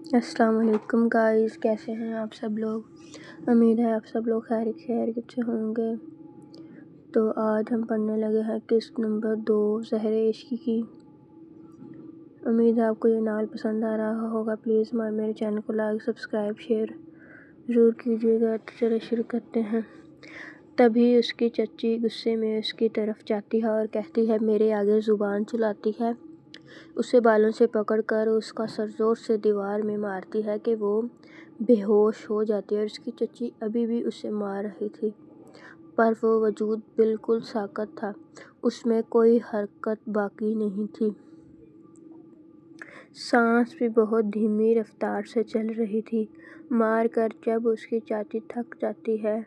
السلام علیکم گائز، کیسے ہیں آپ سب لوگ؟ امید ہے آپ سب لوگ خیریت سے ہوں گے۔ تو آج ہم پڑھنے لگے ہیں قسط نمبر 2 زہر عشق کی۔ امید ہے آپ کو یہ ناول پسند آ رہا ہوگا۔ پلیز میرے چینل کو لائک، سبسکرائب، شیئر ضرور کیجیے گا۔ تو چلو شروع کرتے ہیں۔ تبھی اس کی چچی غصے میں اس کی طرف جاتی ہے اور کہتی ہے، میرے آگے زبان چلاتی ہے۔ اسے بالوں سے پکڑ کر اس کا سر زور سے دیوار میں مارتی ہے کہ وہ بے ہوش ہو جاتی ہے، اور اس کی چچی ابھی بھی اسے مار رہی تھی، پر وہ وجود بالکل ساکت تھا، اس میں کوئی حرکت باقی نہیں تھی۔ سانس بھی بہت دھیمی رفتار سے چل رہی تھی۔ مار کر جب اس کی چاچی تھک جاتی ہے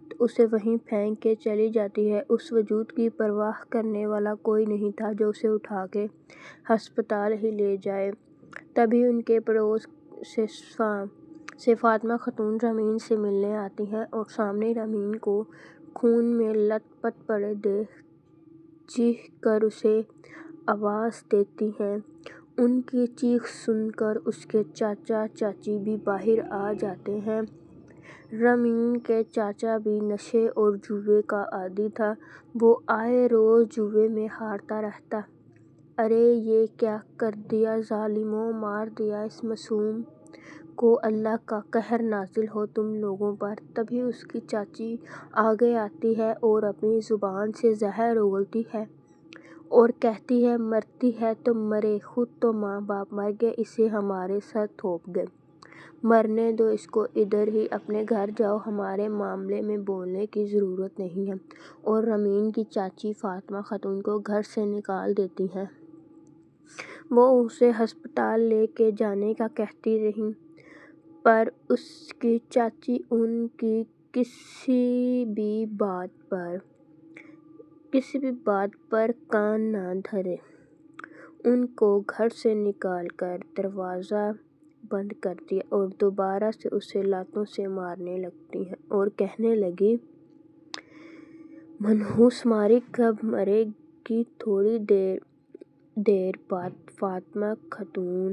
تو اسے وہیں پھینک کے چلی جاتی ہے۔ اس وجود کی پرواہ کرنے والا کوئی نہیں تھا جو اسے اٹھا کے ہسپتال ہی لے جائے۔ تبھی ان کے پڑوس سے فاطمہ خاتون رامین سے ملنے آتی ہیں اور سامنے رامین کو خون میں لت پت پڑے دیکھ چیخ کر اسے آواز دیتی ہیں۔ ان کی چیخ سن کر اس کے چاچا چاچی بھی باہر آ جاتے ہیں۔ رامین کے چاچا بھی نشے اور جوئے کا عادی تھا، وہ آئے روز جوئے میں ہارتا رہتا۔ ارے یہ کیا کر دیا ظالموں، مار دیا اس معصوم کو، اللہ کا قہر نازل ہو تم لوگوں پر۔ تبھی اس کی چاچی آگے آتی ہے اور اپنی زبان سے زہر اگلتی ہے اور کہتی ہے، مرتی ہے تو مرے، خود تو ماں باپ مر گئے، اسے ہمارے سر تھوپ گئے، مرنے دو اس کو، ادھر ہی اپنے گھر جاؤ، ہمارے معاملے میں بولنے کی ضرورت نہیں ہے۔ اور رامین کی چاچی فاطمہ خاتون کو گھر سے نکال دیتی ہیں۔ وہ اسے ہسپتال لے کے جانے کا کہتی رہیں، پر اس کی چاچی ان کی کسی بھی بات پر کان نہ دھرے، ان کو گھر سے نکال کر دروازہ بند کر دیا اور دوبارہ سے اسے لاتوں سے مارنے لگتی ہیں اور کہنے لگی، منحوس ماری کب مرے گی؟ تھوڑی دیر بعد فاطمہ خاتون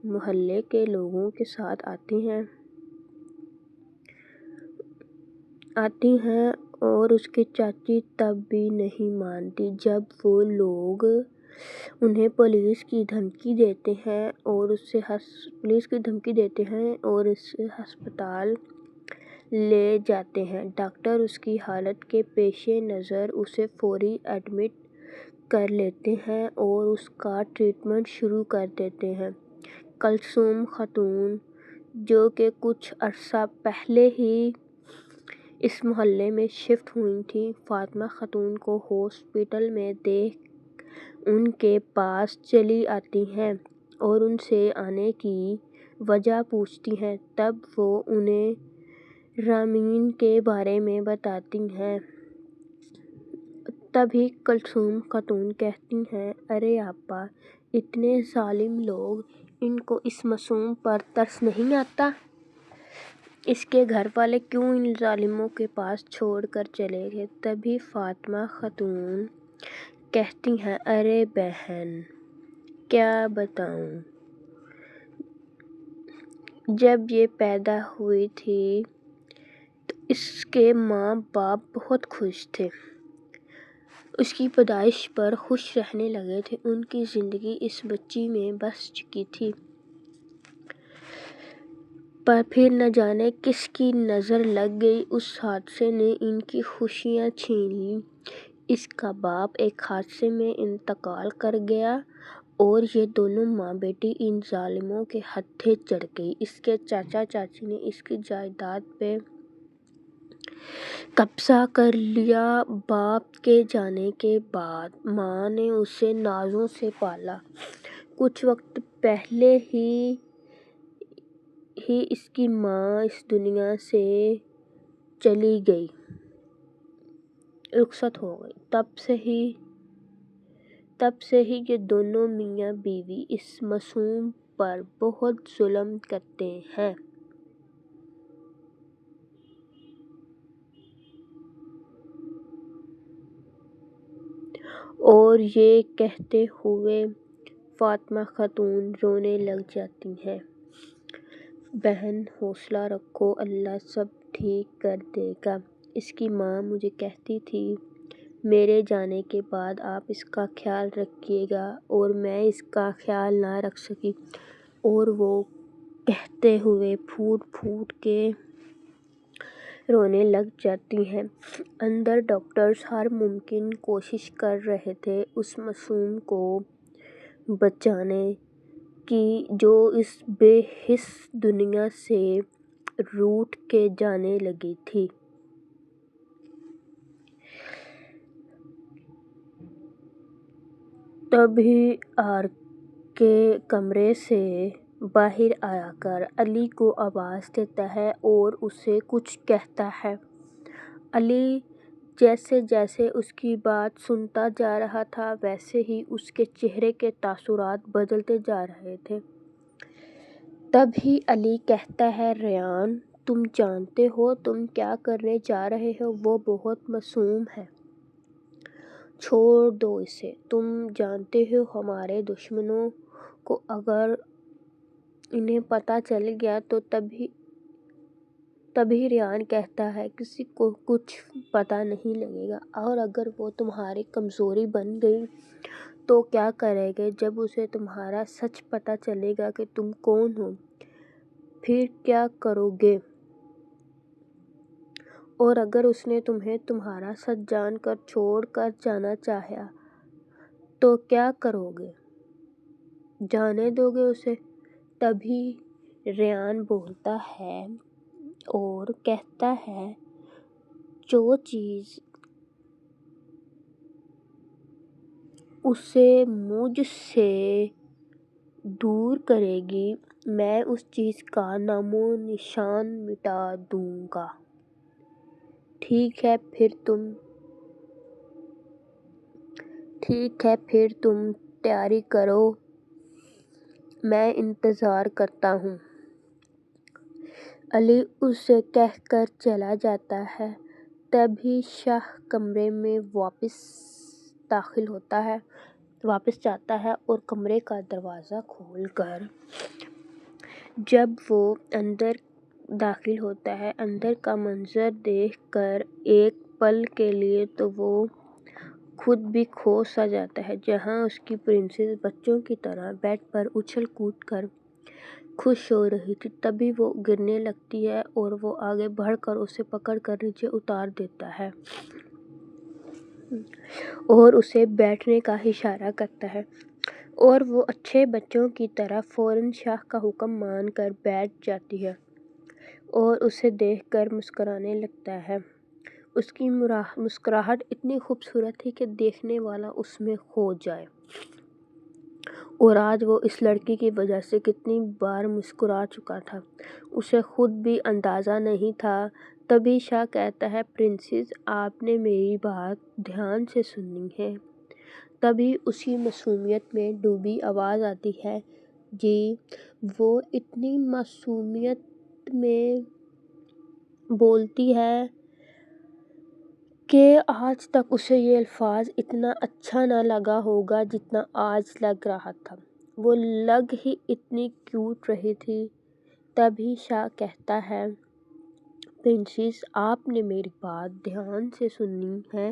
محلے کے لوگوں کے ساتھ آتی ہیں اور اس کی چاچی تب بھی نہیں مانتی۔ جب وہ لوگ انہیں پولیس کی دھمکی دیتے ہیں اور اسے ہسپتال لے جاتے ہیں، ڈاکٹر اس کی حالت کے پیش نظر اسے فوری ایڈمٹ کر لیتے ہیں اور اس کا ٹریٹمنٹ شروع کر دیتے ہیں۔ کلثوم خاتون، جو کہ کچھ عرصہ پہلے ہی اس محلے میں شفٹ ہوئی تھیں، فاطمہ خاتون کو ہاسپٹل میں دیکھ ان کے پاس چلی آتی ہیں اور ان سے آنے کی وجہ پوچھتی ہیں۔ تب وہ انہیں رامین کے بارے میں بتاتی ہیں۔ تبھی کلثوم خاتون کہتی ہیں، ارے آپا، اتنے ظالم لوگ، ان کو اس معصوم پر ترس نہیں آتا؟ اس کے گھر والے کیوں ان ظالموں کے پاس چھوڑ کر چلے گئے؟ تبھی فاطمہ خاتون کہتی ہیں، ارے بہن، کیا بتاؤں، جب یہ پیدا ہوئی تھی تو اس کے ماں باپ بہت خوش تھے، اس کی پیدائش پر خوش رہنے لگے تھے، ان کی زندگی اس بچی میں بس چکی تھی، پر پھر نہ جانے کس کی نظر لگ گئی، اس حادثے نے ان کی خوشیاں چھین لیں۔ اس کا باپ ایک حادثے میں انتقال کر گیا اور یہ دونوں ماں بیٹی ان ظالموں کے ہتھے چڑھ گئی۔ اس کے چاچا چاچی نے اس کی جائیداد پہ قبضہ کر لیا۔ باپ کے جانے کے بعد ماں نے اسے نازوں سے پالا۔ کچھ وقت پہلے ہی اس کی ماں اس دنیا سے چلی گئی، رخصت ہو گئی۔ تب سے ہی یہ دونوں میاں بیوی اس معصوم پر بہت ظلم کرتے ہیں۔ اور یہ کہتے ہوئے فاطمہ خاتون رونے لگ جاتی ہیں۔ بہن حوصلہ رکھو، اللہ سب ٹھیک کر دے گا۔ اس کی ماں مجھے کہتی تھی میرے جانے کے بعد آپ اس کا خیال رکھیے گا، اور میں اس کا خیال نہ رکھ سکی، اور وہ کہتے ہوئے پھوٹ پھوٹ کے رونے لگ جاتی ہیں۔ اندر ڈاکٹرز ہر ممکن کوشش کر رہے تھے اس معصوم کو بچانے کی جو اس بے حس دنیا سے روٹھ کے جانے لگی تھی۔ تبھی آر کے کمرے سے باہر آ کر علی کو آواز دیتا ہے اور اسے کچھ کہتا ہے۔ علی جیسے جیسے اس کی بات سنتا جا رہا تھا ویسے ہی اس کے چہرے کے تاثرات بدلتے جا رہے تھے۔ تبھی علی کہتا ہے ریان، تم جانتے ہو تم کیا کرنے جا رہے ہو؟ وہ بہت معصوم ہے، چھوڑ دو اسے۔ تم جانتے ہو ہمارے دشمنوں کو اگر انہیں پتہ چل گیا تو تبھی ریان کہتا ہے کسی کو کچھ پتہ نہیں لگے گا، اور اگر وہ تمہاری کمزوری بن گئی تو کیا کرے گے جب اسے تمہارا سچ پتہ چلے گا کہ تم کون ہو؟ پھر کیا کرو گے؟ اور اگر اس نے تمہیں تمہارا سچ جان کر چھوڑ کر جانا چاہا تو کیا کرو گے؟ جانے دو گے اسے؟ تبھی ریان بولتا ہے اور کہتا ہے جو چیز اسے مجھ سے دور کرے گی میں اس چیز کا نام و نشان مٹا دوں گا۔ ٹھیک ہے پھر تم تیاری کرو، میں انتظار کرتا ہوں۔ علی اسے کہہ کر چلا جاتا ہے۔ تبھی شاہ کمرے میں واپس جاتا ہے اور کمرے کا دروازہ کھول کر جب وہ اندر داخل ہوتا ہے، اندر کا منظر دیکھ کر ایک پل کے لیے تو وہ خود بھی کھو سا جاتا ہے۔ جہاں اس کی پرنسس بچوں کی طرح بیڈ پر اچھل کود کر خوش ہو رہی تھی، تبھی وہ گرنے لگتی ہے اور وہ آگے بڑھ کر اسے پکڑ کر نیچے اتار دیتا ہے اور اسے بیٹھنے کا اشارہ کرتا ہے، اور وہ اچھے بچوں کی طرح فوراً شاہ کا حکم مان کر بیٹھ جاتی ہے اور اسے دیکھ کر مسکرانے لگتا ہے۔ اس کی مسکراہٹ اتنی خوبصورت تھی کہ دیکھنے والا اس میں کھو جائے، اور آج وہ اس لڑکی کی وجہ سے کتنی بار مسکرا چکا تھا اسے خود بھی اندازہ نہیں تھا۔ تبھی شاہ کہتا ہے پرنسس آپ نے میری بات دھیان سے سنی ہے؟ تبھی اسی معصومیت میں ڈوبی آواز آتی ہے جی۔ وہ اتنی معصومیت میں بولتی ہے کہ آج تک اسے یہ الفاظ اتنا اچھا نہ لگا ہوگا جتنا آج لگ رہا تھا، وہ لگ ہی اتنی کیوٹ رہی تھی۔ تبھی شاہ کہتا ہے پرنسس آپ نے میری بات دھیان سے سنی ہے؟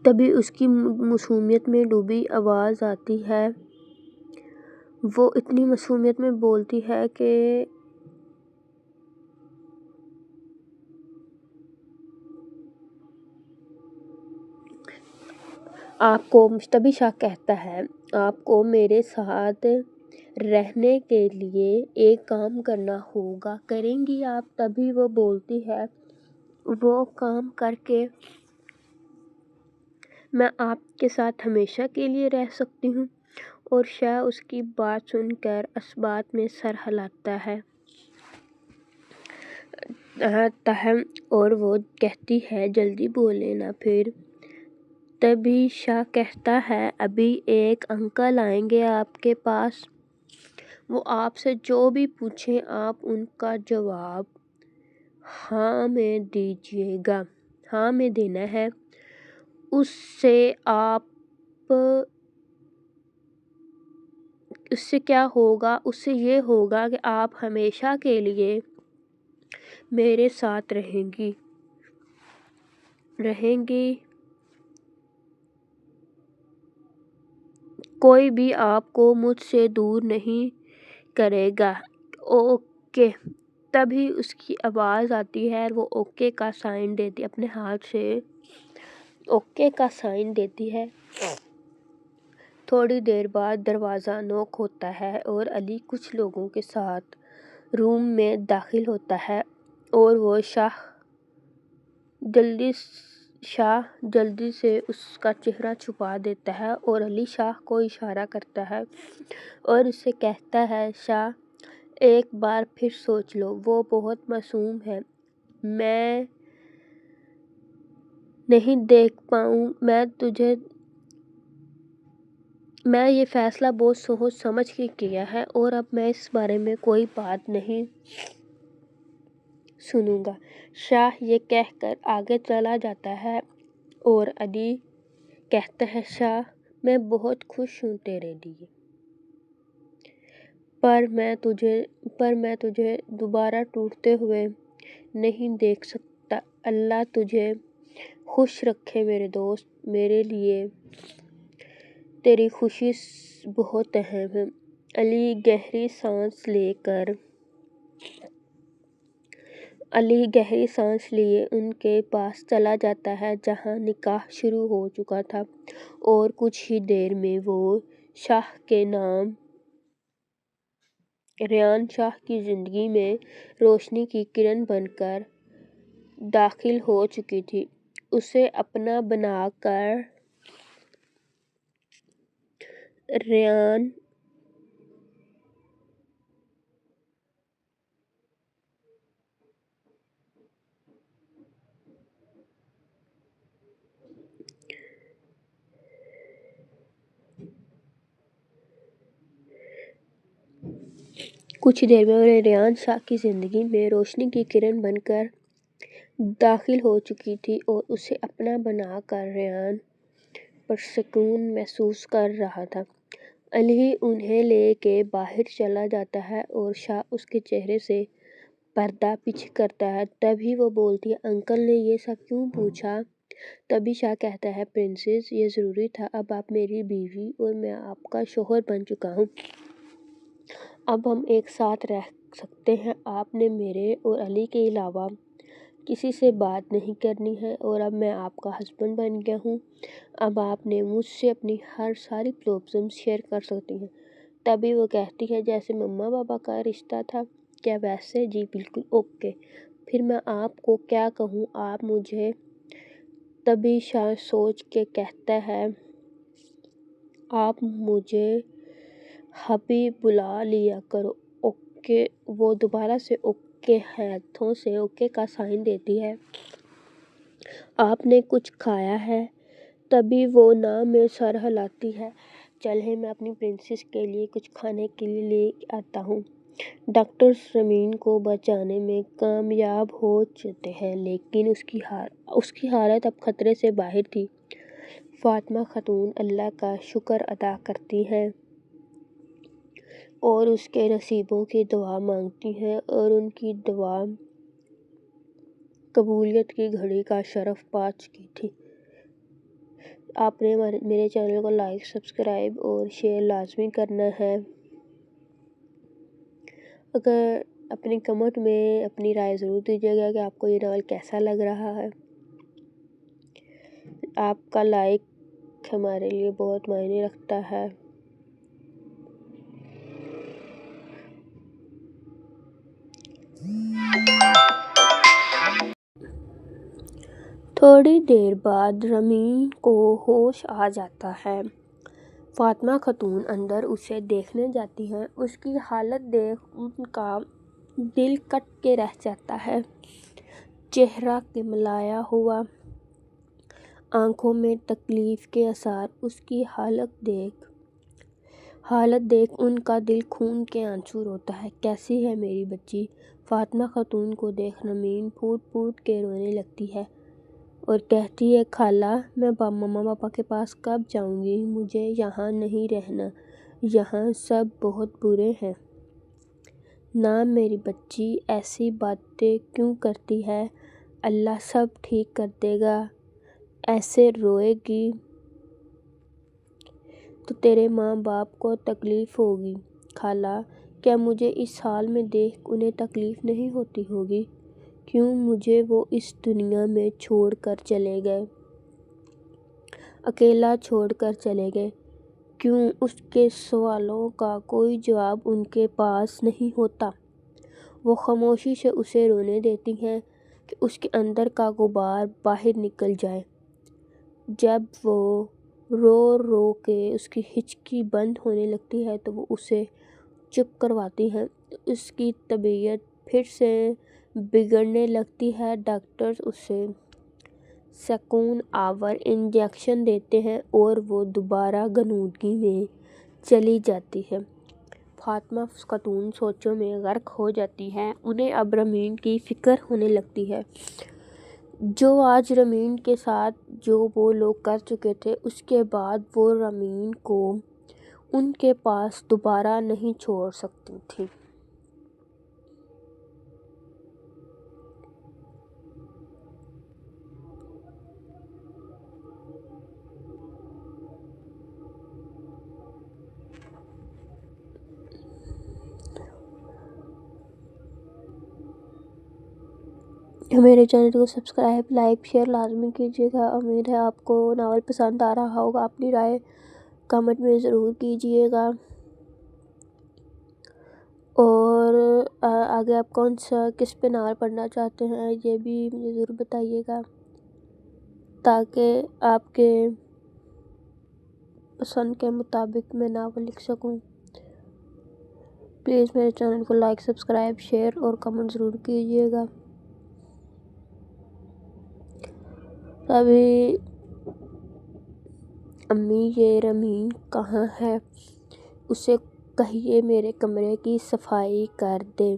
تبھی اس کی معصومیت میں ڈوبی آواز آتی ہے، وہ اتنی معصومیت میں بولتی ہے کہ تبھی شاہ کہتا ہے آپ کو میرے ساتھ رہنے کے لیے ایک کام کرنا ہوگا، کریں گی آپ؟ تبھی وہ بولتی ہے وہ کام کر کے میں آپ کے ساتھ ہمیشہ کے لیے رہ سکتی ہوں، اور شاہ اس کی بات سن کر اثبات میں سر ہلاتا ہے اور وہ کہتی ہے جلدی بولیں نا پھر۔ تبھی شاہ کہتا ہے ابھی ایک انکل آئیں گے آپ کے پاس، وہ آپ سے جو بھی پوچھیں آپ ان کا جواب ہاں میں دیجیے گا، ہاں میں دینا ہے۔ اس سے آپ اس سے کیا ہوگا؟ اس سے یہ ہوگا کہ آپ ہمیشہ کے لیے میرے ساتھ رہیں گی۔ کوئی بھی آپ کو مجھ سے دور نہیں کرے گا۔ اوکے۔ تبھی اس کی آواز آتی ہے اور وہ اوکے کا سائن دیتی ہے، اپنے ہاتھ سے اوکے کا سائن دیتی ہے۔ تھوڑی دیر بعد دروازہ نوک ہوتا ہے اور علی کچھ لوگوں کے ساتھ روم میں داخل ہوتا ہے اور وہ شاہ جلدی سے اس کا چہرہ چھپا دیتا ہے اور علی شاہ کو اشارہ کرتا ہے اور اسے کہتا ہے شاہ ایک بار پھر سوچ لو، وہ بہت معصوم ہے، میں نہیں دیکھ پاؤں، میں یہ فیصلہ بہت سوچ سمجھ کے کیا ہے اور اب میں اس بارے میں کوئی بات نہیں سنوں گا۔ شاہ یہ کہہ کر آگے چلا جاتا ہے اور علی کہتا ہے شاہ میں بہت خوش ہوں تیرے لیے، پر میں تجھے دوبارہ ٹوٹتے ہوئے نہیں دیکھ سکتا۔ اللہ تجھے خوش رکھے میرے دوست، میرے لیے تیری خوشی بہت اہم ہے۔ علی گہری سانس لیے ان کے پاس چلا جاتا ہے جہاں نکاح شروع ہو چکا تھا اور کچھ ہی دیر میں وہ شاہ کے نام ریان شاہ کی زندگی میں روشنی کی کرن بن کر داخل ہو چکی تھی۔ اسے اپنا بنا کر ریان کچھ دیر میں ریان شاہ کی زندگی میں روشنی کی کرن بن کر داخل ہو چکی تھی اور اسے اپنا بنا کر ریان پرسکون محسوس کر رہا تھا۔ علی انہیں لے کے باہر چلا جاتا ہے اور شاہ اس کے چہرے سے پردہ پیچھے کرتا ہے۔ تبھی وہ بولتی ہے انکل نے یہ سب کیوں پوچھا؟ تبھی شاہ کہتا ہے پرنسس یہ ضروری تھا، اب آپ میری بیوی اور میں آپ کا شوہر بن چکا ہوں، اب ہم ایک ساتھ رہ سکتے ہیں۔ آپ نے میرے اور علی کے علاوہ کسی سے بات نہیں کرنی ہے اور اب میں آپ کا ہسبینڈ بن گیا ہوں، اب آپ نے مجھ سے اپنی ساری پرابلمز شیئر کر سکتی ہیں۔ تبھی وہ کہتی ہے جیسے مما پاپا کا رشتہ تھا کیا ویسے؟ جی بالکل اوکے، پھر میں آپ کو کیا کہوں آپ مجھے؟ تبھی شاہ سوچ کے کہتا ہے آپ مجھے حبیب بلا لیا کرو۔ اوکے۔ وہ دوبارہ سے اوکے ہاتھوں سے اوکے کا سائن دیتی ہے۔ آپ نے کچھ کھایا ہے؟ تبھی وہ نہ میں سر ہلاتی ہے، چلیں میں اپنی پرنسس کے لیے کچھ کھانے کے لیے لے آتا ہوں۔ ڈاکٹرز رمین کو بچانے میں کامیاب ہو جاتے ہیں لیکن اس کی حالت اب خطرے سے باہر تھی۔ فاطمہ خاتون اللہ کا شکر ادا کرتی ہیں اور اس کے نصیبوں کی دعا مانگتی ہیں اور ان کی دعا قبولیت کی گھڑی کا شرف پا چکی تھی۔ آپ نے میرے چینل کو لائک، سبسکرائب اور شیئر لازمی کرنا ہے۔ اگر اپنی کمنٹ میں اپنی رائے ضرور دیجیے گا کہ آپ کو یہ ناول کیسا لگ رہا ہے۔ آپ کا لائک ہمارے لیے بہت معنی رکھتا ہے۔ تھوڑی دیر بعد رمین کو ہوش آ جاتا ہے۔ فاطمہ خاتون اندر اسے دیکھنے جاتی ہیں۔ اس کی حالت دیکھ ان کا دل کٹ کے رہ جاتا ہے۔ چہرہ کملایا ہوا، آنکھوں میں تکلیف کے آثار، اس کی حالت دیکھ ان کا دل خون کے آنسو روتا ہے۔ کیسی ہے میری بچی؟ فاطمہ خاتون کو دیکھ رمین پھوٹ پھوٹ کے رونے لگتی ہے اور کہتی ہے خالہ میں ماما پاپا کے پاس کب جاؤں گی، مجھے یہاں نہیں رہنا، یہاں سب بہت برے ہیں۔ نہ میری بچی ایسی باتیں کیوں کرتی ہے، اللہ سب ٹھیک کر دے گا، ایسے روئے گی تو تیرے ماں باپ کو تکلیف ہوگی۔ خالہ کیا مجھے اس حال میں دیکھ انہیں تکلیف نہیں ہوتی ہوگی؟ کیوں مجھے وہ اس دنیا میں چھوڑ کر چلے گئے، اکیلا چھوڑ کر چلے گئے؟ کیوں اس کے سوالوں کا کوئی جواب ان کے پاس نہیں ہوتا؟ وہ خاموشی سے اسے رونے دیتی ہیں کہ اس کے اندر کا غبار باہر نکل جائے۔ جب وہ رو رو کے اس کی ہچکی بند ہونے لگتی ہے تو وہ اسے چپ کرواتی ہیں۔ اس کی طبیعت پھر سے بگڑنے لگتی ہے۔ ڈاکٹرز اسے سکون آور انجیکشن دیتے ہیں اور وہ دوبارہ غنودگی میں چلی جاتی ہے۔ فاطمہ خاتون سوچوں میں غرق ہو جاتی ہیں۔ انہیں اب رامین کی فکر ہونے لگتی ہے۔ جو آج رامین کے ساتھ جو وہ لوگ کر چکے تھے، اس کے بعد وہ رامین کو ان کے پاس دوبارہ نہیں چھوڑ سکتی تھی۔ میرے چینل کو سبسکرائب، لائک، شیئر لازمی کیجیے گا۔ امید ہے آپ کو ناول پسند آ رہا ہوگا۔ اپنی رائے کمنٹ میں ضرور کیجیے گا، اور آگے آپ کس پہ ناول پڑھنا چاہتے ہیں یہ بھی مجھے ضرور بتائیے گا، تاکہ آپ کے پسند کے مطابق میں ناول لکھ سکوں۔ پلیز میرے چینل کو لائک، سبسکرائب، شیئر اور کمنٹ ضرور کیجیے گا۔ ابھی امی یہ رامین کہاں ہے، اسے کہیے میرے کمرے کی صفائی کر دے،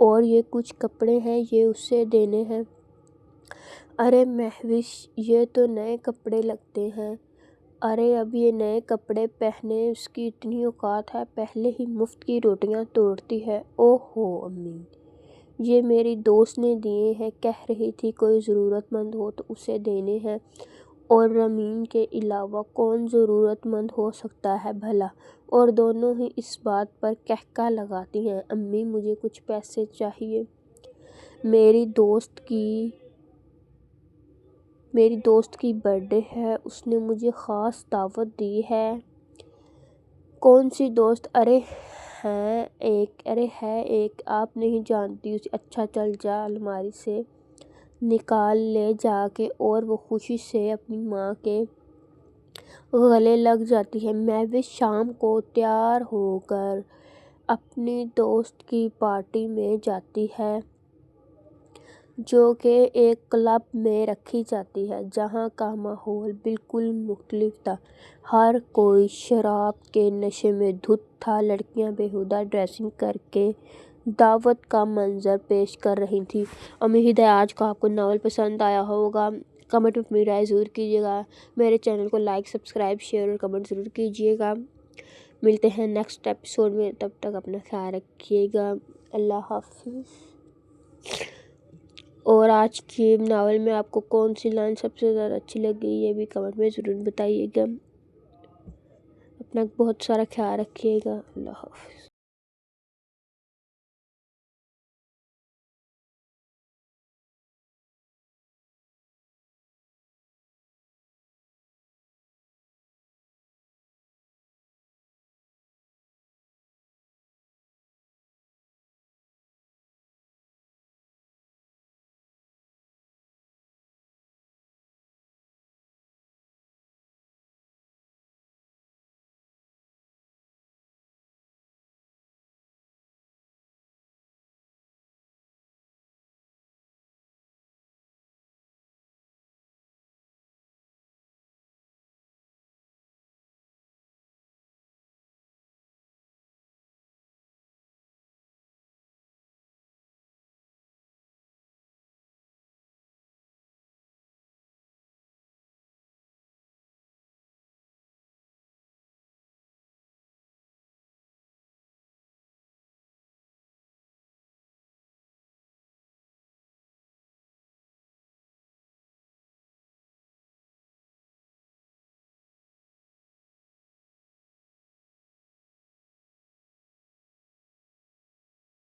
اور یہ کچھ کپڑے ہیں یہ اسے دینے ہیں۔ ارے مہوش یہ تو نئے کپڑے لگتے ہیں، ارے اب یہ نئے کپڑے پہنے اس کی اتنی اوقات ہے، پہلے ہی مفت کی روٹیاں توڑتی ہے۔ اوہو امی یہ میری دوست نے دیے ہیں، کہہ رہی تھی کوئی ضرورت مند ہو تو اسے دینے ہیں، اور رامین کے علاوہ کون ضرورت مند ہو سکتا ہے بھلا؟ اور دونوں ہی اس بات پر کہکہ لگاتی ہیں۔ امی مجھے کچھ پیسے چاہیے، میری دوست کی برتھ ڈے ہے، اس نے مجھے خاص دعوت دی ہے۔ کون سی دوست؟ ارے ہے ایک، آپ نہیں جانتی اسے، اچھا چل جا الماری سے نکال لے جا کے، اور وہ خوشی سے اپنی ماں کے گلے لگ جاتی ہے۔ مہوش شام کو تیار ہو کر اپنی دوست کی پارٹی میں جاتی ہے، جو کہ ایک کلب میں رکھی جاتی ہے، جہاں کا ماحول بالکل مختلف تھا۔ ہر کوئی شراب کے نشے میں دھت تھا، لڑکیاں بیہودہ ڈریسنگ کر کے دعوت کا منظر پیش کر رہی تھیں۔ امید ہے آج کا آپ کو ناول پسند آیا ہوگا۔ کمنٹ میں اپنی رائے ضرور کیجیے گا۔ میرے چینل کو لائک، سبسکرائب، شیئر اور کمنٹ ضرور کیجیے گا۔ ملتے ہیں نیکسٹ ایپیسوڈ میں، تب تک اپنا خیال رکھیے گا۔ اللہ حافظ۔ اور آج کی ناول میں آپ کو کون سی لائن سب سے زیادہ اچھی لگی یہ بھی کمنٹ میں ضرور بتائیے گا۔ اپنا بہت سارا خیال رکھیے گا۔ اللہ حافظ۔